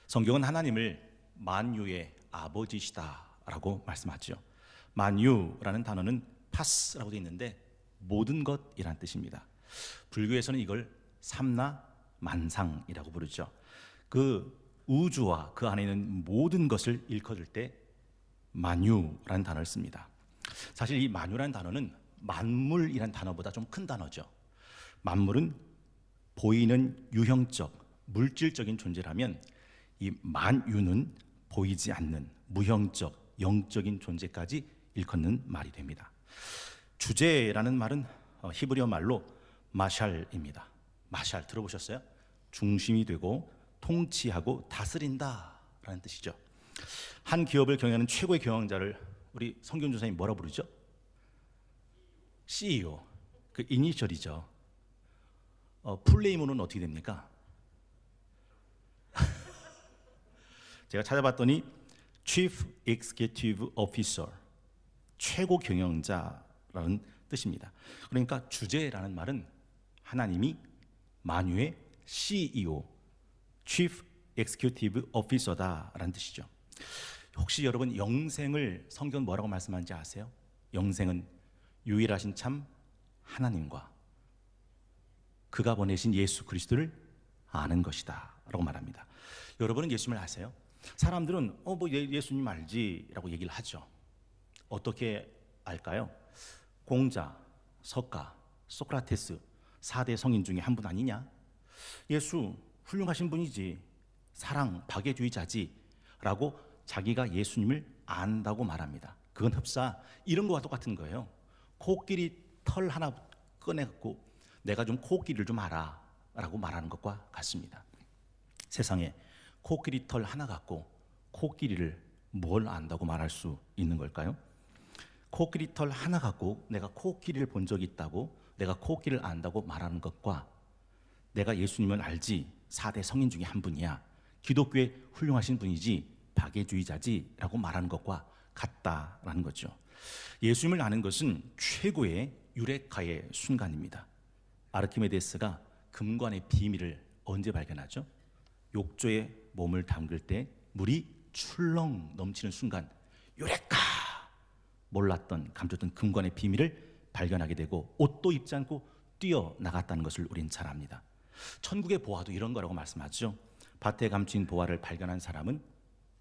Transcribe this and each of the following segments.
성경은 하나님을 만유의 아버지시다라고 말씀하죠. 만유라는 단어는 파스라고 되어 있는데 모든 것이란 뜻입니다. 불교에서는 이걸 삼나 만상이라고 부르죠. 그 우주와 그 안에 있는 모든 것을 일컬을 때 만유라는 단어를 씁니다. 사실 이 만유라는 단어는 만물이란 단어보다 좀 큰 단어죠. 만물은 보이는 유형적, 물질적인 존재라면 이 만유는 보이지 않는 무형적, 영적인 존재까지 일컫는 말이 됩니다. 주제라는 말은 히브리어 말로 마샬입니다. 마샬 들어보셨어요? 중심이 되고 통치하고 다스린다 라는 뜻이죠. 한 기업을 경영하는 최고의 경영자를 우리 성경 조사님 뭐라 부르죠? CEO, 그 이니셜이죠. 풀네임으로는 어떻게 됩니까? 제가 찾아봤더니 Chief Executive Officer, 최고 경영자라는 뜻입니다. 그러니까 주제라는 말은 하나님이 만유의 CEO, Chief Executive Officer다라는 뜻이죠. 혹시 여러분 영생을 성경 뭐라고 말씀하는지 아세요? 영생은 유일하신 참 하나님과 그가 보내신 예수 그리스도를 아는 것이다 라고 말합니다. 여러분은 예수님을 아세요? 사람들은 예수님 알지 라고 얘기를 하죠. 어떻게 알까요? 공자, 석가, 소크라테스 4대 성인 중에 한 분 아니냐? 예수 훌륭하신 분이지, 사랑 박애주의자지 라고 자기가 예수님을 안다고 말합니다. 그건 흡사 이런 거와 똑같은 거예요. 코끼리 털 하나 꺼내갖고 내가 좀 코끼리를 좀 알아 라고 말하는 것과 같습니다. 세상에 코끼리 털 하나 갖고 코끼리를 뭘 안다고 말할 수 있는 걸까요? 코끼리 털 하나 갖고 내가 코끼리를 본 적이 있다고, 내가 코끼리를 안다고 말하는 것과 내가 예수님을 알지, 4대 성인 중에 한 분이야, 기독교의 훌륭하신 분이지, 박애주의자지 라고 말하는 것과 같다라는 거죠. 예수님을 아는 것은 최고의 유레카의 순간입니다. 아르키메데스가 금관의 비밀을 언제 발견하죠? 욕조에 몸을 담글 때 물이 출렁 넘치는 순간 유레카! 몰랐던, 감췄던 금관의 비밀을 발견하게 되고 옷도 입지 않고 뛰어나갔다는 것을 우린 잘 압니다. 천국의 보화도 이런 거라고 말씀하죠. 밭에 감춘 보화를 발견한 사람은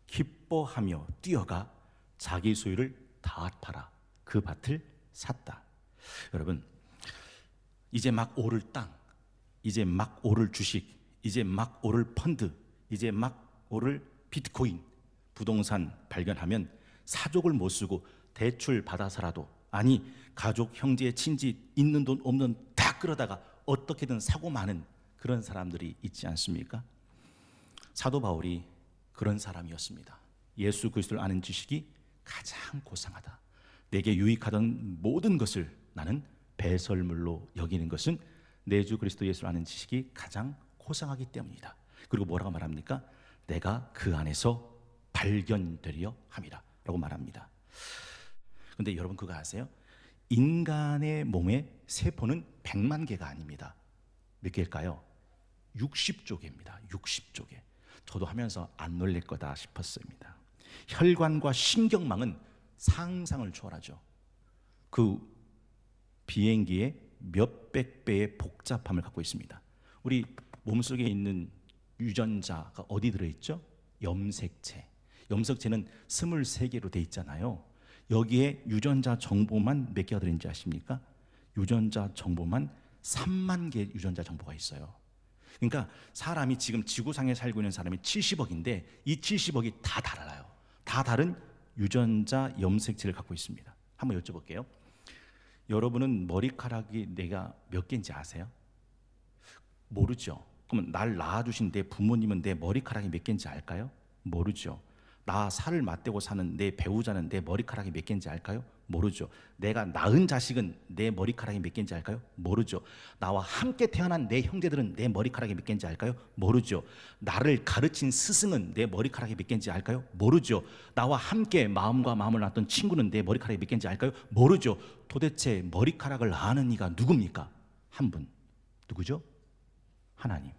기뻐하며 뛰어가 자기 소유를 다 팔아 그 밭을 샀다. 여러분, 이제 막 오를 땅, 이제 막 오를 주식, 이제 막 오를 펀드, 이제 막 오를 비트코인, 부동산 발견하면 사족을 못 쓰고 대출 받아서라도, 아니 가족, 형제, 친지 있는 돈 없는 돈 다 끌어다가 어떻게든 사고 마는 그런 사람들이 있지 않습니까? 사도 바울이 그런 사람이었습니다. 예수 그리스도를 아는 지식이 가장 고상하다. 내게 유익하던 모든 것을 나는 배설물로 여기는 것은 내 주 그리스도 예수를 아는 지식이 가장 고상하기 때문이다. 그리고 뭐라고 말합니까? 내가 그 안에서 발견되려 함이라 라고 말합니다. 그런데 여러분 그거 아세요? 인간의 몸의 세포는 100만 개가 아닙니다. 몇 개일까요? 60조 개입니다. 60조 개. 저도 하면서 안 놀랄 거다 싶었습니다. 혈관과 신경망은 상상을 초월하죠. 그 비행기의 몇백 배의 복잡함을 갖고 있습니다. 우리 몸속에 있는 유전자가 어디 들어있죠? 염색체. 염색체는 23개로 돼 있잖아요. 여기에 유전자 정보만 몇 개가 들어있는지 아십니까? 유전자 정보만 3만 개의 유전자 정보가 있어요. 그러니까 사람이 지금 지구상에 살고 있는 사람이 70억인데 이 70억이 다 달라요. 다 다른 유전자 염색체를 갖고 있습니다. 한번 여쭤볼게요. 여러분은 머리카락이 내가 몇 개인지 아세요? 모르죠. 그러면 날 낳아주신 내 부모님은 내 머리카락이 몇 개인지 알까요? 모르죠. 나 살을 맞대고 사는 내 배우자는 내 머리카락이 몇 개인지 알까요? 모르죠. 내가 낳은 자식은 내 머리카락이 몇 개인지 알까요? 모르죠. 나와 함께 태어난 내 형제들은 내 머리카락이 몇 개인지 알까요? 모르죠. 나를 가르친 스승은 내 머리카락이 몇 개인지 알까요? 모르죠. 나와 함께 마음과 마음을 나눴던 친구는 내 머리카락이 몇 개인지 알까요? 모르죠. 도대체 머리카락을 아는 이가 누굽니까? 한 분. 누구죠? 하나님.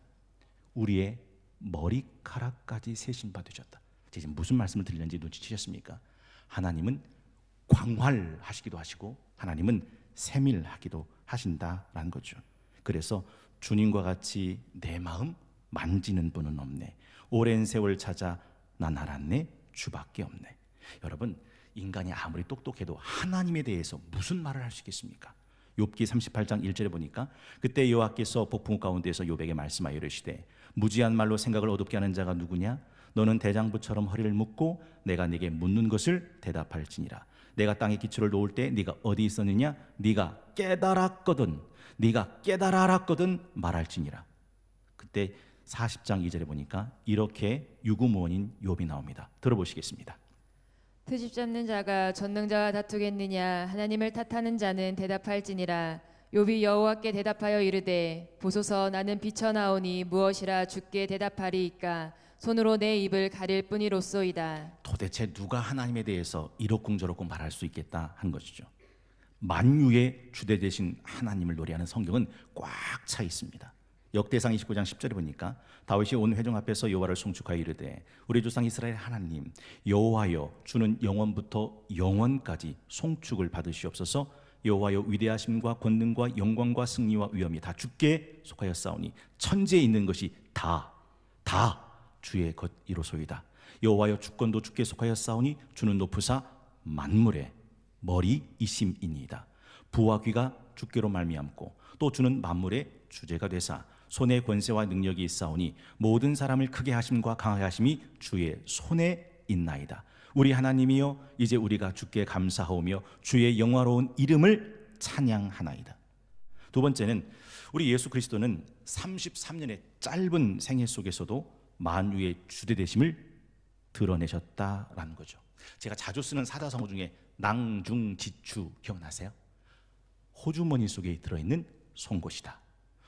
우리의 머리카락까지 세신 바 되셨다. 지금 무슨 말씀을 드리는지 눈치채셨습니까? 하나님은 광활하시기도 하시고 하나님은 세밀하기도 하신다라는 거죠. 그래서 주님과 같이 내 마음 만지는 분은 없네. 오랜 세월 찾아 난 알았네. 주밖에 없네. 여러분, 인간이 아무리 똑똑해도 하나님에 대해서 무슨 말을 할 수 있겠습니까? 욥기 38장 1절에 보니까 그때 여호와께서 폭풍 가운데서 욥에게 말씀하여 이르시되 무지한 말로 생각을 어둡게 하는 자가 누구냐? 너는 대장부처럼 허리를 묶고 내가 네게 묻는 것을 대답할지니라. 내가 땅에 기초를 놓을 때 네가 어디 있었느냐? 네가 깨달았거든 말할지니라. 그때 40장 2절에 보니까 이렇게 유구무원인 욥이 나옵니다. 들어보시겠습니다. 트집 잡는 자가 전능자와 다투겠느냐? 하나님을 탓하는 자는 대답할지니라. 욥이 여호와께 대답하여 이르되 보소서 나는 비쳐나오니 무엇이라 주께 대답하리이까? 손으로 내 입을 가릴 뿐이로소이다. 도대체 누가 하나님에 대해서 이렇쿵저렇쿵 말할 수 있겠다 하는 것이죠. 만유의 주대 되신 하나님을 노래하는 성경은 꽉 차 있습니다. 역대상 29장 10절에 보니까 다윗이 온 회중 앞에서 여호와를 송축하여 이르되 우리 조상 이스라엘 하나님 여호와여 주는 영원부터 영원까지 송축을 받으시옵소서. 여호와여 위대하심과 권능과 영광과 승리와 위엄이 다 주께 속하였사오니 천지에 있는 것이 다 주의 것이로소이다. 여호와여 주권도 주께 속하였사오니 주는 높으사 만물의 머리이심이니이다. 부와 귀가 주께로 말미암고 또 주는 만물의 주제가 되사 손에 권세와 능력이 있사오니 모든 사람을 크게 하심과 강하게 하심이 주의 손에 있나이다. 우리 하나님이여 이제 우리가 주께 감사하오며 주의 영화로운 이름을 찬양하나이다. 두 번째는 우리 예수 그리스도는 33년의 짧은 생애 속에서도 만유의 주대되심을 드러내셨다라는 거죠. 제가 자주 쓰는 사자성어 중에 낭중지추 기억나세요? 호주머니 속에 들어있는 송곳이다.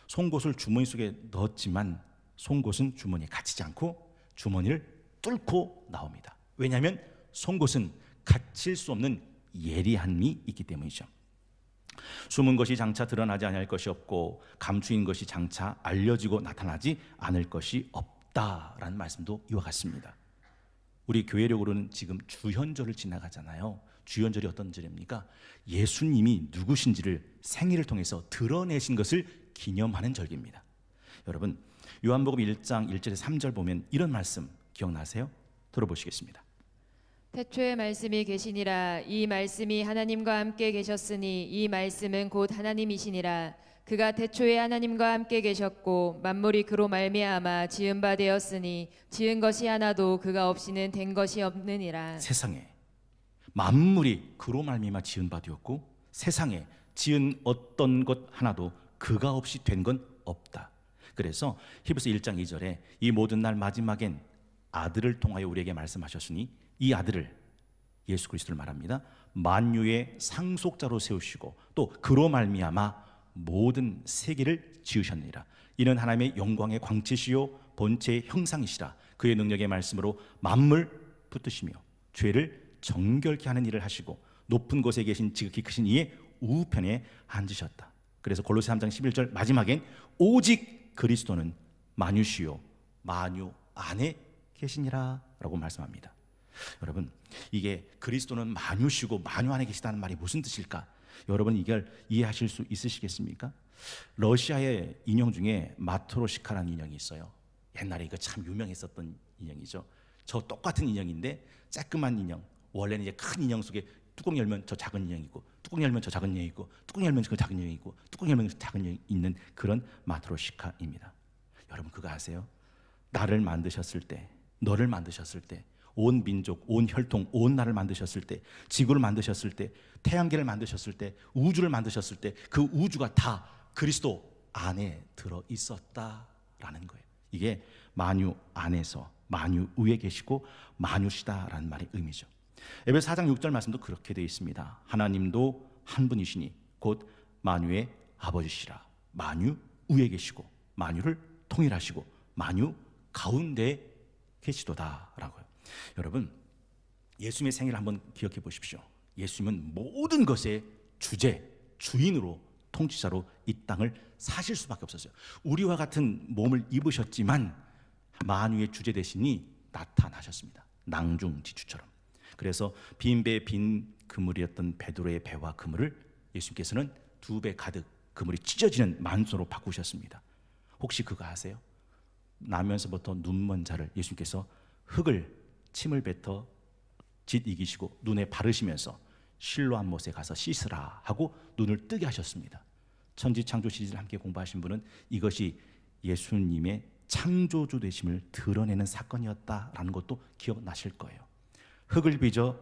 송곳을 주머니 속에 넣었지만 송곳은 주머니에 갇히지 않고 주머니를 뚫고 나옵니다. 왜냐하면 송곳은 갇힐 수 없는 예리함이 있기 때문이죠. 숨은 것이 장차 드러나지 않을 것이 없고 감추인 것이 장차 알려지고 나타나지 않을 것이 없다라는 말씀도 이와 같습니다. 우리 교회력으로는 지금 주현절을 지나가잖아요. 주현절이 어떤 절입니까? 예수님이 누구신지를 생애를 통해서 드러내신 것을 기념하는 절기입니다. 여러분, 요한복음 1장 1절에 3절 보면 이런 말씀 기억나세요? 들어보시겠습니다. 태초에 말씀이 계시니라. 이 말씀이 하나님과 함께 계셨으니 이 말씀은 곧 하나님이시니라. 그가 태초에 하나님과 함께 계셨고 만물이 그로 말미암아 지은 바 되었으니 지은 것이 하나도 그가 없이는 된 것이 없느니라. 세상에 만물이 그로 말미암아 지은 바 되었고 세상에 지은 어떤 것 하나도 그가 없이 된 건 없다. 그래서 히브리서 1장 2절에 이 모든 날 마지막엔 아들을 통하여 우리에게 말씀하셨으니 이 아들을 예수 그리스도를 말합니다. 만유의 상속자로 세우시고 또 그로 말미암아 모든 세계를 지으셨느니라. 이는 하나님의 영광의 광채시요 본체의 형상이시라. 그의 능력의 말씀으로 만물 붙드시며 죄를 정결케 하는 일을 하시고 높은 곳에 계신 지극히 크신 이의 우편에 앉으셨다. 그래서 골로새 3장 11절 마지막엔 오직 그리스도는 만유시요 만유 안에 계시니라 라고 말씀합니다. 여러분, 이게 그리스도는 만유시고 만유 안에 계시다는 말이 무슨 뜻일까? 여러분, 이걸 이해하실 수 있으시겠습니까? 러시아의 인형 중에 마트로시카라는 인형이 있어요. 옛날에 이거 참 유명했었던 인형이죠. 저 똑같은 인형인데 조그만 인형. 원래는 이제 큰 인형 속에 뚜껑 열면 저 작은 인형이 있고 뚜껑 열면 저 작은 인형이 있고 뚜껑 열면 저 작은 인형이 있고 뚜껑 열면 저 작은 인형이 있는 그런 마트로시카입니다. 여러분, 그거 아세요? 나를 만드셨을 때, 너를 만드셨을 때, 온 민족, 온 혈통, 온 나를 만드셨을 때, 지구를 만드셨을 때, 태양계를 만드셨을 때, 우주를 만드셨을 때 그 우주가 다 그리스도 안에 들어 있었다라는 거예요. 이게 만유 안에서 만유 위에 계시고 만유시다라는 말의 의미죠. 에베소 4장 6절 말씀도 그렇게 되어 있습니다. 하나님도 한 분이시니 곧 만유의 아버지시라. 만유 위에 계시고 만유를 통일하시고 만유 가운데 계시도다라고요. 여러분, 예수님의 생애를 한번 기억해 보십시오. 예수님은 모든 것의 주제, 주인으로 통치자로 이 땅을 사실 수밖에 없었어요. 우리와 같은 몸을 입으셨지만 만유의 주제 대신이 나타나셨습니다. 낭중지추처럼. 그래서 빈 배 빈 그물이었던 베드로의 배와 그물을 예수님께서는 2배 가득 그물이 찢어지는 만수로 바꾸셨습니다. 혹시 그거 아세요? 나면서부터 눈먼 자를 예수님께서 흙을 침을 뱉어 짓 이기시고 눈에 바르시면서 실로암 못에 가서 씻으라 하고 눈을 뜨게 하셨습니다. 천지창조 시리즈를 함께 공부하신 분은 이것이 예수님의 창조주 되심을 드러내는 사건이었다라는 것도 기억나실 거예요. 흙을 빚어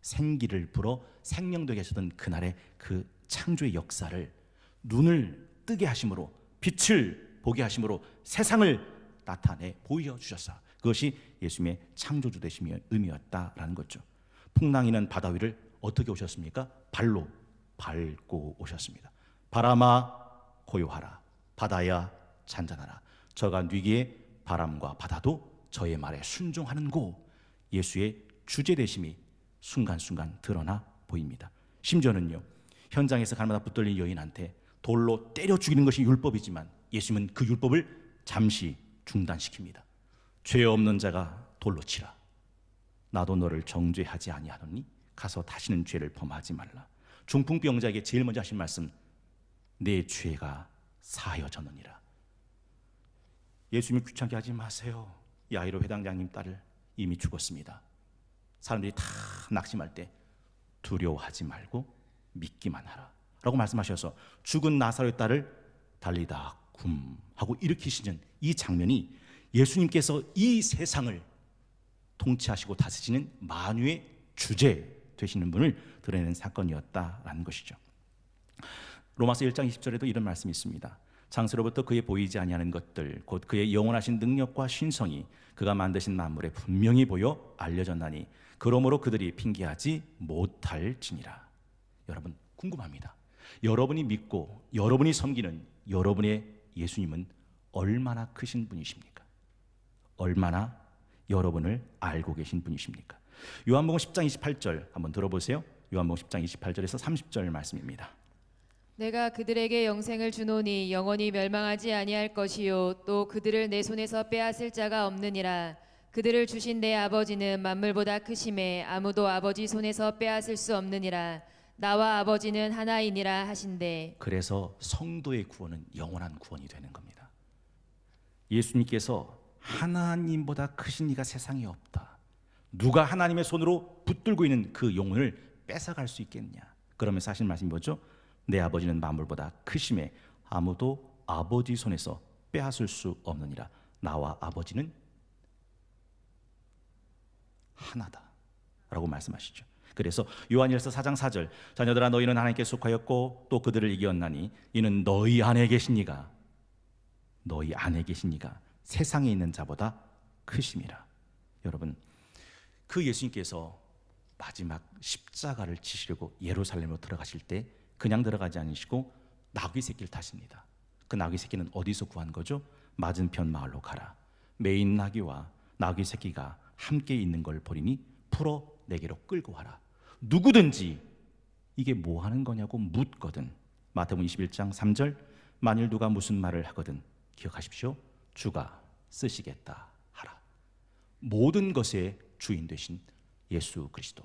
생기를 불어 생명되게 하셨던 그날의 그 창조의 역사를 눈을 뜨게 하심으로 빛을 보게 하심으로 세상을 나타내 보여주셨어. 그것이 예수님의 창조주 되심의 의미였다라는 거죠. 풍랑이는 바다 위를 어떻게 오셨습니까? 발로 밟고 오셨습니다. 바람아 고요하라, 바다야 잔잔하라. 저가 뉘기에 바람과 바다도 저의 말에 순종하는고. 예수의 주제 되심이 순간순간 드러나 보입니다. 심지어는요, 현장에서 가마다 붙들린 여인한테 돌로 때려 죽이는 것이 율법이지만 예수님은 그 율법을 잠시 중단시킵니다. 죄 없는 자가 돌로 치라. 나도 너를 정죄하지 아니하노니 가서 다시는 죄를 범하지 말라. 중풍병자에게 제일 먼저 하신 말씀, 내 죄가 사하여졌느니라. 예수님을 귀찮게 하지 마세요. 야이로 회당장님 딸을 이미 죽었습니다. 사람들이 다 낙심할 때 두려워하지 말고 믿기만 하라 라고 말씀하셔서 죽은 나사로의 딸을 달리다 굼 하고 일으키시는 이 장면이 예수님께서 이 세상을 통치하시고 다스리는 만유의 주제 되시는 분을 드러내는 사건이었다라는 것이죠. 로마서 1장 20절에도 이런 말씀이 있습니다. 창세로부터 그의 보이지 아니하는 것들 곧 그의 영원하신 능력과 신성이 그가 만드신 만물에 분명히 보여 알려졌나니 그러므로 그들이 핑계하지 못할지니라. 여러분 궁금합니다. 여러분이 믿고 여러분이 섬기는 여러분의 예수님은 얼마나 크신 분이십니까? 얼마나 여러분을 알고 계신 분이십니까? 요한복음 10장 28절 한번 들어보세요. 요한복음 10장 28절에서 30절 말씀입니다. 내가 그들에게 영생을 주노니 영원히 멸망하지 아니할 것이요 또 그들을 내 손에서 빼앗을 자가 없느니라. 그들을 주신 내 아버지는 만물보다 크심에 아무도 아버지 손에서 빼앗을 수 없느니라. 나와 아버지는 하나이니라 하신대. 그래서 성도의 구원은 영원한 구원이 되는 겁니다. 예수님께서 하나님보다 크신 이가 세상에 없다. 누가 하나님의 손으로 붙들고 있는 그 영혼을 뺏어갈 수 있겠냐. 그러면서 하신 말씀이 뭐죠? 내 아버지는 만물보다 크심에 아무도 아버지 손에서 빼앗을 수 없느니라. 나와 아버지는 하나다 라고 말씀하시죠. 그래서 요한일서 4장 4절 자녀들아 너희는 하나님께 속하였고 또 그들을 이겼나니 이는 너희 안에 계신 이가 세상에 있는 자보다 크심이라. 여러분 그 예수님께서 마지막 십자가를 지시려고 예루살렘으로 들어가실 때 그냥 들어가지 않으시고 나귀 새끼를 타십니다. 그 나귀 새끼는 어디서 구한 거죠? 맞은편 마을로 가라. 메인 나귀와 나귀 새끼가 함께 있는 걸 보리니 풀어 내게로 끌고 와라. 누구든지 이게 뭐 하는 거냐고 묻거든. 마태복음 21장 3절 만일 누가 무슨 말을 하거든 기억하십시오. 주가 쓰시겠다 하라. 모든 것의 주인 되신 예수 그리스도.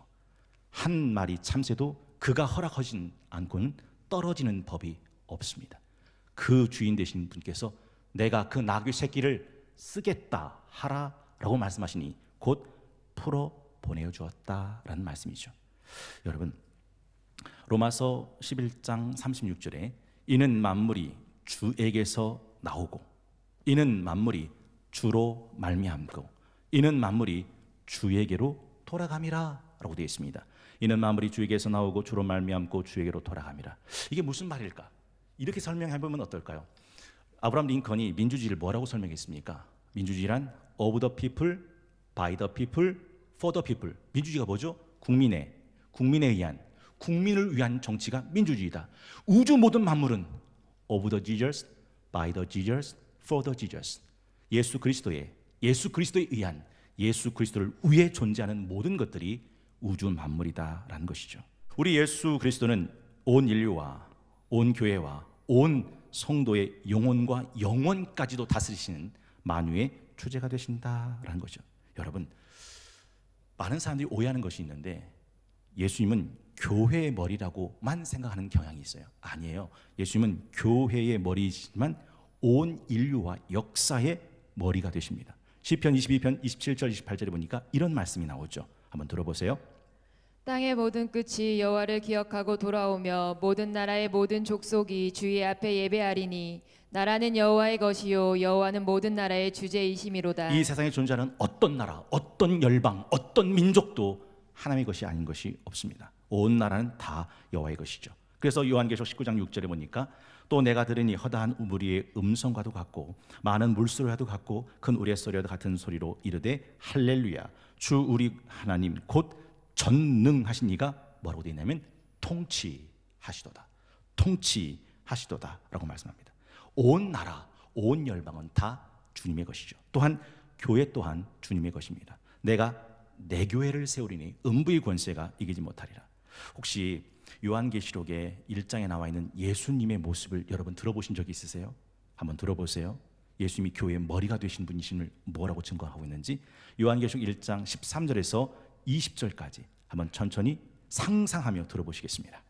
한 마리 참새도 그가 허락하신 않고는 떨어지는 법이 없습니다. 그 주인 되신 분께서 내가 그 나귀 새끼를 쓰겠다 하라라고 말씀하시니 곧 풀어 보내어 주었다라는 말씀이죠. 여러분 로마서 11장 36절에 이는 만물이 주에게서 나오고 이는 만물이 주로 말미암고 이는 만물이 주에게로 돌아감이라 라고 되어 있습니다. 이는 만물이 주에게서 나오고 주로 말미암고 주에게로 돌아감이라. 이게 무슨 말일까? 이렇게 설명해보면 어떨까요? 아브라함 링컨이 민주주의를 뭐라고 설명했습니까? 민주주의란 of the people, by the people, for the people. 민주주의가 뭐죠? 국민에 의한, 국민을 위한 정치가 민주주의다. 우주 모든 만물은 of the Jesus, by the Jesus, for the Jesus. 예수 그리스도에 의한, 예수 그리스도를 위해 존재하는 모든 것들이 우주 만물이다라는 것이죠. 우리 예수 그리스도는 온 인류와 온 교회와 온 성도의 영혼과 영혼까지도 다스리시는 만유의 주제가 되신다라는 거죠. 여러분, 많은 사람들이 오해하는 것이 있는데 예수님은 교회의 머리라고만 생각하는 경향이 있어요. 아니에요. 예수님은 교회의 머리이지만 온 인류와 역사의 머리가 되십니다. 시편 22편 27절 28절에 보니까 이런 말씀이 나오죠. 한번 들어보세요. 땅의 모든 끝이 여호와를 기억하고 돌아오며 모든 나라의 모든 족속이 주의 앞에 예배하리니 나라는 여호와의 것이요 여호와는 모든 나라의 주제이심이로다. 이 세상에 존재하는 어떤 나라, 어떤 열방, 어떤 민족도 하나님의 것이 아닌 것이 없습니다. 온 나라는 다 여호와의 것이죠. 그래서 요한계시록 19장 6절에 보니까 또 내가 들으니 허다한 우물이의 음성과도 같고 많은 물소리와도 같고 큰 우레소리와도 같은 소리로 이르되 할렐루야 주 우리 하나님 곧 전능하신 이가 뭐라고 되어 있냐면 통치하시도다. 통치하시도다 라고 말씀합니다. 온 나라, 온 열방은 다 주님의 것이죠. 또한 교회 또한 주님의 것입니다. 내가 내 교회를 세우리니 음부의 권세가 이기지 못하리라. 혹시 요한계시록의 1장에 나와 있는 예수님의 모습을 여러분 들어보신 적이 있으세요? 한번 들어보세요. 예수님이 교회의 머리가 되신 분이심을 뭐라고 증거하고 있는지 요한계시록 1장 13절에서 20절까지 한번 천천히 상상하며 들어보시겠습니다.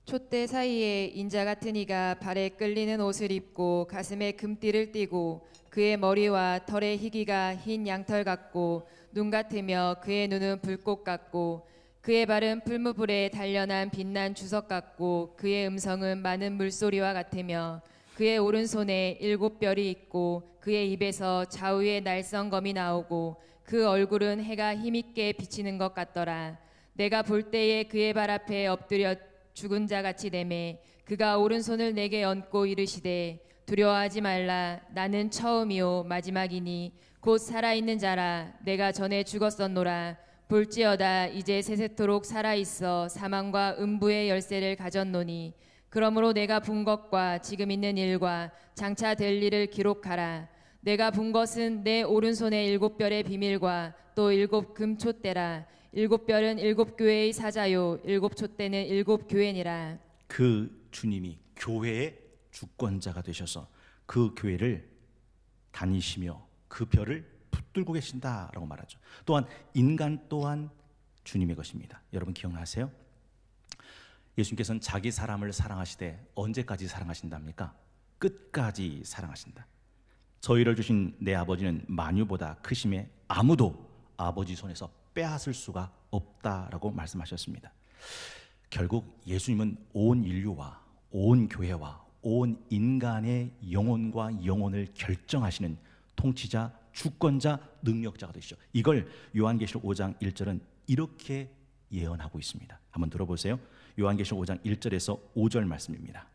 촛대 사이에 인자 같은 이가 발에 끌리는 옷을 입고 가슴에 금띠를 띠고 그의 머리와 털의 희기가 흰 양털 같고 눈 같으며 그의 눈은 불꽃 같고 그의 발은 풀무불에 단련한 빛난 주석 같고 그의 음성은 많은 물소리와 같으며 그의 오른손에 7별이 있고 그의 입에서 좌우에 날성검이 나오고 그 얼굴은 해가 힘있게 비치는 것 같더라. 내가 볼 때에 그의 발 앞에 엎드려 죽은 자 같이 되매 그가 오른손을 내게 얹고 이르시되 두려워하지 말라. 나는 처음이요 마지막이니 곧 살아있는 자라. 내가 전에 죽었었노라. 볼지어다 이제 세세토록 살아있어 사망과 음부의 열쇠를 가졌노니 그러므로 내가 본 것과 지금 있는 일과 장차 될 일을 기록하라. 내가 본 것은 내 오른손의 7별의 비밀과 또 7 금촛대라. 7별은 7 교회의 사자요 7 촛대는 7 교회니라. 그 주님이 교회의 주권자가 되셔서 그 교회를 다니시며 그 별을 붙들고 계신다라고 말하죠. 또한 인간 또한 주님의 것입니다. 여러분 기억나세요? 예수님께서는 자기 사람을 사랑하시되 언제까지 사랑하신답니까? 끝까지 사랑하신다. 저희를 주신 내 아버지는 만유보다 크심에 아무도 아버지 손에서 빼앗을 수가 없다라고 말씀하셨습니다. 결국 예수님은 온 인류와 온 교회와 온 인간의 영혼과 영혼을 결정하시는 통치자, 주권자, 능력자가 되시죠. 이걸 요한계시록 5장 1절은 이렇게 예언하고 있습니다. 한번 들어보세요. 요한계시록 5장 1절에서 5절 말씀입니다.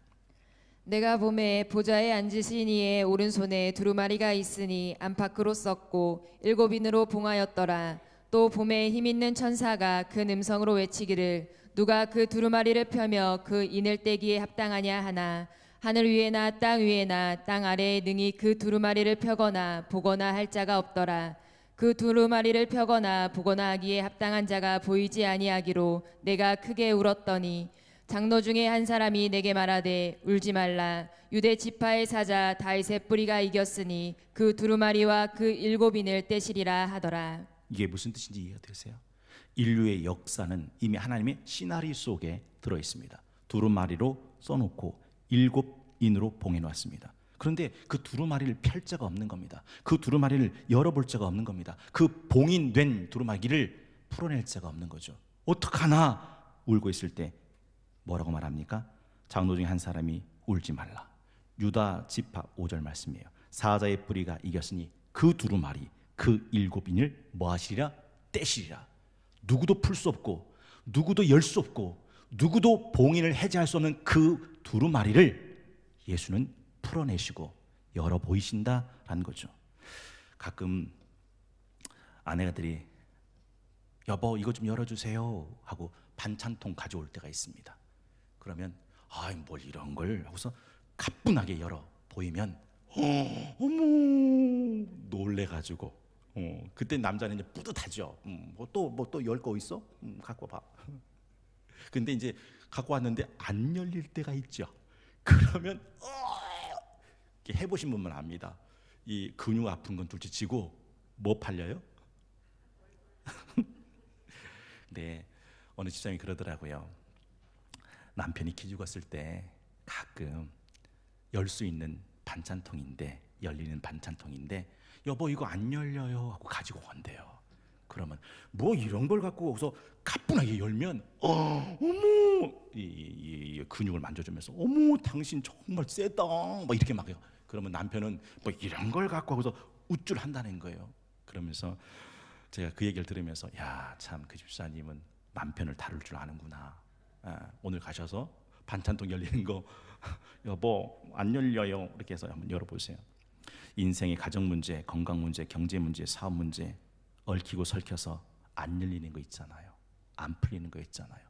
내가 보매 보좌에 앉으신 이의 오른손에 두루마리가 있으니 안팎으로 썼고 7인으로 봉하였더라. 또 봄에 힘있는 천사가 큰 음성으로 외치기를 누가 그 두루마리를 펴며 그 인을 떼기에 합당하냐 하나 하늘 위에나 땅 위에나 땅 아래에 능히 그 두루마리를 펴거나 보거나 할 자가 없더라. 그 두루마리를 펴거나 보거나 하기에 합당한 자가 보이지 아니하기로 내가 크게 울었더니 장로 중에 한 사람이 내게 말하되 울지 말라. 유대 지파의 사자 다윗의 뿌리가 이겼으니 그 두루마리와 그 7인을 떼시리라 하더라. 이게 무슨 뜻인지 이해가 되세요? 인류의 역사는 이미 하나님의 시나리오 속에 들어 있습니다. 두루마리로 써놓고 7인으로 봉해놓았습니다. 그런데 그 두루마리를 펼 자가 없는 겁니다. 그 두루마리를 열어볼 자가 없는 겁니다. 그 봉인된 두루마리를 풀어낼 자가 없는 거죠. 어떡하나 울고 있을 때 뭐라고 말합니까? 장로 중에 한 사람이 울지 말라. 유다 지파 5절 말씀이에요. 사자의 뿌리가 이겼으니 그 두루마리 그 7인을 뭐 하시리라? 떼시리라. 누구도 풀 수 없고 누구도 열 수 없고 누구도 봉인을 해제할 수 없는 그 두루마리를 예수는 풀어내시고 열어 보이신다라는 거죠. 가끔 아내들이 여보 이거 좀 열어주세요 하고 반찬통 가져올 때가 있습니다. 그러면 아이 뭘 이런 걸 하고서 가뿐하게 열어 보이면 어머 놀래가지고 그때 남자는 이제 뿌듯하죠. 뭐 또 열 거 있어? 갖고 봐. 근데 이제 갖고 왔는데 안 열릴 때가 있죠. 그러면 이렇게 해보신 분만 압니다. 이 근육 아픈 건 둘째치고 뭐 팔려요? 네, 어느 집사님이 그러더라고요. 남편이 기죽었을 때 가끔 열 수 있는 반찬통인데, 열리는 반찬통인데, 여보 이거 안 열려요 하고 가지고 온대요. 그러면 뭐 이런 걸 갖고 거기서 가뿐하게 열면 어머, 이 근육을 만져주면서 어머 당신 정말 세다 막 이렇게 막 해요. 그러면 남편은 뭐 이런 걸 갖고 거기서 우쭐한다는 거예요. 그러면서 제가 그 얘기를 들으면서 야, 참 그 집사님은 남편을 다룰 줄 아는구나. 오늘 가셔서 반찬통 열리는 거 여보 안 열려요 이렇게 해서 한번 열어보세요. 인생의 가정 문제, 건강 문제, 경제 문제, 사업 문제 얽히고 설켜서 안 열리는 거 있잖아요. 안 풀리는 거 있잖아요.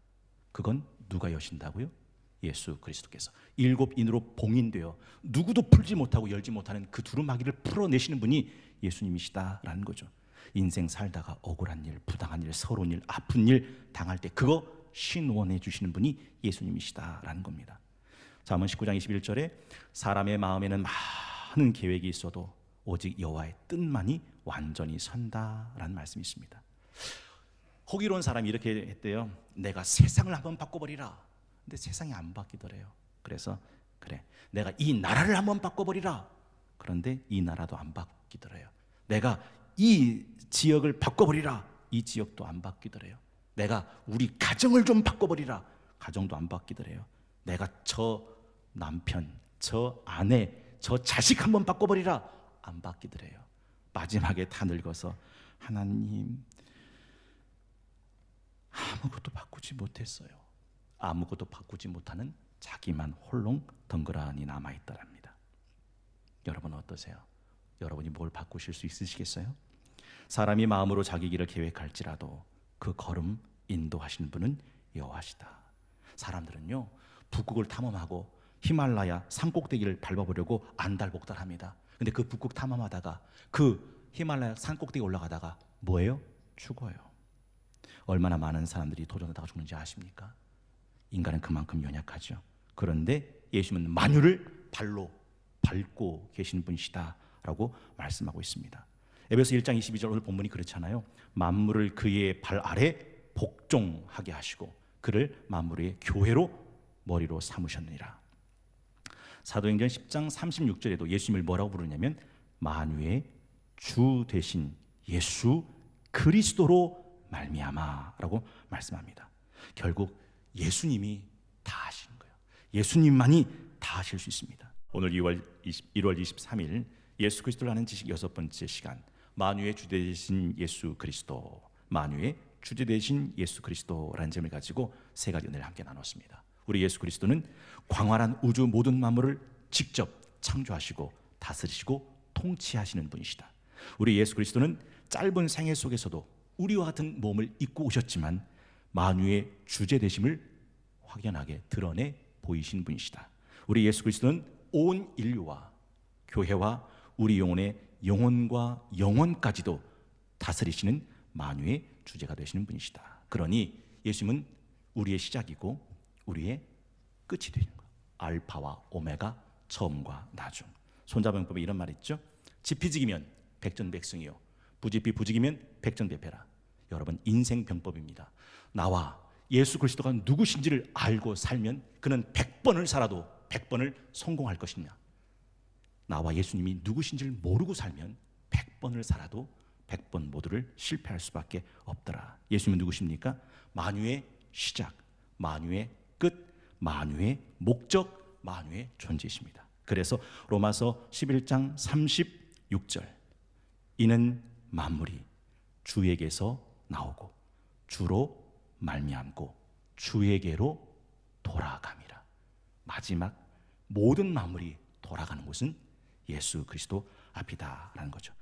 그건 누가 여신다고요? 예수 그리스도께서 7인으로 봉인되어 누구도 풀지 못하고 열지 못하는 그 두루마기를 풀어내시는 분이 예수님이시다라는 거죠. 인생 살다가 억울한 일, 부당한 일, 서러운 일, 아픈 일 당할 때 그거 신원해 주시는 분이 예수님이시다라는 겁니다. 잠언 19장 21절에 사람의 마음에는 많은 계획이 있어도 오직 여호와의 뜻만이 완전히 선다라는 말씀이 있습니다. 호기로운 사람이 이렇게 했대요. 내가 세상을 한번 바꿔버리라. 근데 세상이 안 바뀌더래요. 그래서 그래 내가 이 나라를 한번 바꿔버리라. 그런데 이 나라도 안 바뀌더래요. 내가 이 지역을 바꿔버리라. 이 지역도 안 바뀌더래요. 내가 우리 가정을 좀 바꿔버리라. 가정도 안 바뀌더래요. 내가 저 남편, 저 아내, 저 자식 한번 바꿔버리라. 안 바뀌더래요. 마지막에 다 늙어서 하나님 아무것도 바꾸지 못했어요. 아무것도 바꾸지 못하는 자기만 홀렁 덩그러니 남아있더랍니다. 여러분 어떠세요? 여러분이 뭘 바꾸실 수 있으시겠어요? 사람이 마음으로 자기 길을 계획할지라도 그 걸음 인도하시는 분은 여호와시다. 사람들은요 북극을 탐험하고 히말라야 산꼭대기를 밟아보려고 안달복달합니다. 근데 그 북극 탐험하다가 그 히말라야 산꼭대기 올라가다가 뭐예요? 죽어요. 얼마나 많은 사람들이 도전하다가 죽는지 아십니까? 인간은 그만큼 연약하죠. 그런데 예수님은 만유를 발로 밟고 계시는 분이시다라고 말씀하고 있습니다. 에베소 1장 22절 오늘 본문이 그렇잖아요. 만물을 그의 발 아래 복종하게 하시고 그를 만물의 교회로 머리로 삼으셨느니라. 사도행전 10장 36절에도 예수님을 뭐라고 부르냐면 만유의 주 되신 예수 그리스도로 말미암아라고 말씀합니다. 결국 예수님이 다 하시는 거예요. 예수님만이 다 하실 수 있습니다. 오늘 1월 23일 예수 그리스도를 아는 지식 6번째 시간, 만유의 주 되신 예수 그리스도, 만유의 주제 되신 예수 그리스도라는 점을 가지고 세 가지 은혜를 함께 나눴습니다. 우리 예수 그리스도는 광활한 우주 모든 만물을 직접 창조하시고 다스리시고 통치하시는 분이시다. 우리 예수 그리스도는 짧은 생애 속에서도 우리와 같은 몸을 입고 오셨지만 만유의 주제 되심을 확연하게 드러내 보이신 분이시다. 우리 예수 그리스도는 온 인류와 교회와 우리 영혼의 영혼과 영혼까지도 다스리시는 만유의 주제가 되시는 분이시다. 그러니 예수님은 우리의 시작이고 우리의 끝이 되는 거예요. 알파와 오메가, 처음과 나중. 손자병법에 이런 말이 있죠. 지피지기면 백전백승이요 부지피 부지기면 백전백패라. 여러분 인생 병법입니다. 나와 예수 그리스도가 누구신지를 알고 살면 그는 100번을 살아도 100번을 성공할 것이냐, 나와 예수님이 누구신지를 모르고 살면 100번을 살아도 100번 모두를 실패할 수밖에 없더라. 예수님은 누구십니까? 만유의 시작, 만유의 끝, 만유의 목적, 만유의 존재이십니다. 그래서 로마서 11장 36절, 이는 만물이 주에게서 나오고 주로 말미암고 주에게로 돌아감이라. 마지막 모든 만물이 돌아가는 곳은 예수 그리스도 앞이다라는 거죠.